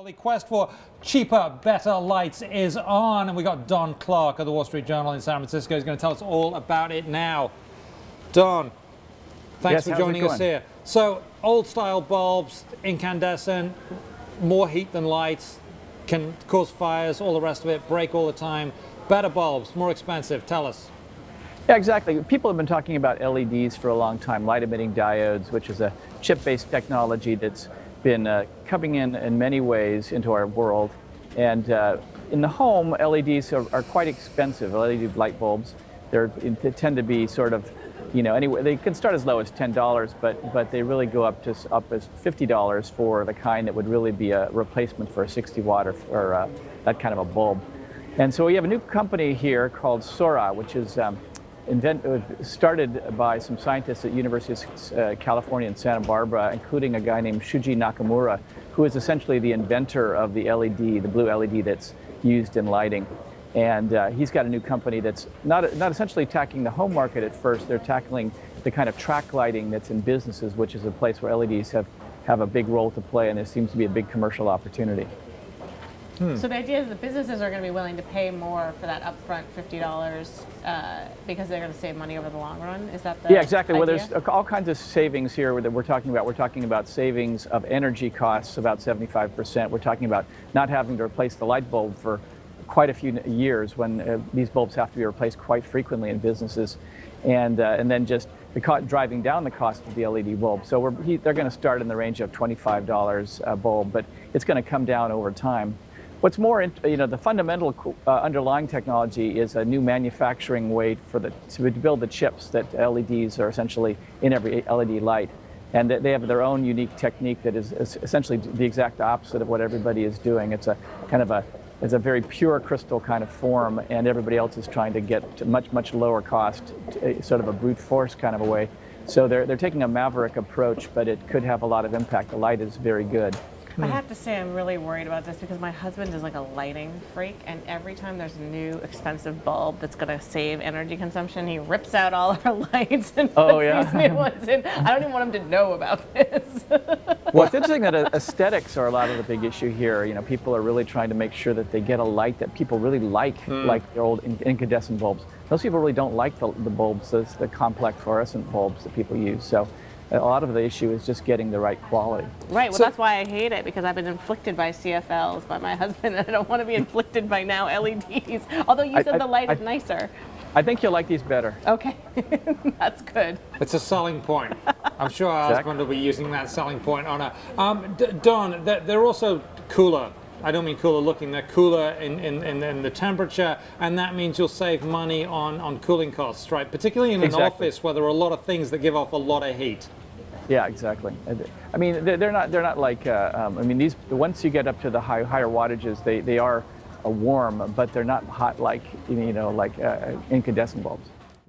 Well, the quest for cheaper, better lights is on, and we got Don Clark of the Wall Street Journal in San Francisco. He's going to tell us all about it now. Don, thanks for joining us here. So, old-style bulbs, incandescent, more heat than lights, can cause fires, all the rest of it, break all the time. Better bulbs, more expensive. Tell us. Yeah, exactly. People have been talking about LEDs for a long time, light-emitting diodes, which is a chip-based technology that's been coming in many ways into our world. And in the home, LEDs are quite expensive. LED light bulbs, they tend to be sort of, anyway, they can start as low as $10, but they really go up as $50 for the kind that would really be a replacement for a 60 watt or that kind of a bulb. And so we have a new company here called Sora, which is started by some scientists at University of California in Santa Barbara, including a guy named Shuji Nakamura, who is essentially the inventor of the LED, the blue LED that's used in lighting. And he's got a new company that's not essentially attacking the home market at first. They're tackling the kind of track lighting that's in businesses, which is a place where LEDs have a big role to play, and there seems to be a big commercial opportunity. So the idea is that businesses are going to be willing to pay more for that upfront $50 because they're going to save money over the long run? Is that the Yeah, exactly. idea? Well, there's all kinds of savings here that we're talking about. We're talking about savings of energy costs, about 75%. We're talking about not having to replace the light bulb for quite a few years when these bulbs have to be replaced quite frequently in businesses. And then just driving down the cost of the LED bulb. So they're going to start in the range of $25 a bulb, but it's going to come down over time. What's more, the fundamental underlying technology is a new manufacturing way to build the chips that LEDs are essentially in every LED light. And they have their own unique technique that is essentially the exact opposite of what everybody is doing. It's a very pure crystal kind of form, and everybody else is trying to get to much lower cost, sort of a brute force kind of a way. So they're taking a maverick approach, but it could have a lot of impact. The light is very good. I have to say I'm really worried about this because my husband is like a lighting freak, and every time there's a new expensive bulb that's going to save energy consumption, he rips out all our lights and puts these new ones in. I don't even want him to know about this. Well, it's interesting that aesthetics are a lot of the big issue here. People are really trying to make sure that they get a light that people really like the old incandescent bulbs. Most people really don't like the bulbs, the complex fluorescent bulbs that people use. So a lot of the issue is just getting the right quality. Right, well, that's why I hate it, because I've been inflicted by CFLs by my husband, and I don't want to be inflicted by now LEDs, although you said the light is nicer. I think you'll like these better. Okay, that's good. It's a selling point. I'm sure our husband will be using that selling point on her. Don, they're also cooler. I don't mean cooler looking, they're cooler in the temperature, and that means you'll save money on cooling costs, right? Particularly in an office where there are a lot of things that give off a lot of heat. Yeah, exactly. I mean, they're not like. Once you get up to the higher wattages, they are warm, but they're not hot like incandescent bulbs.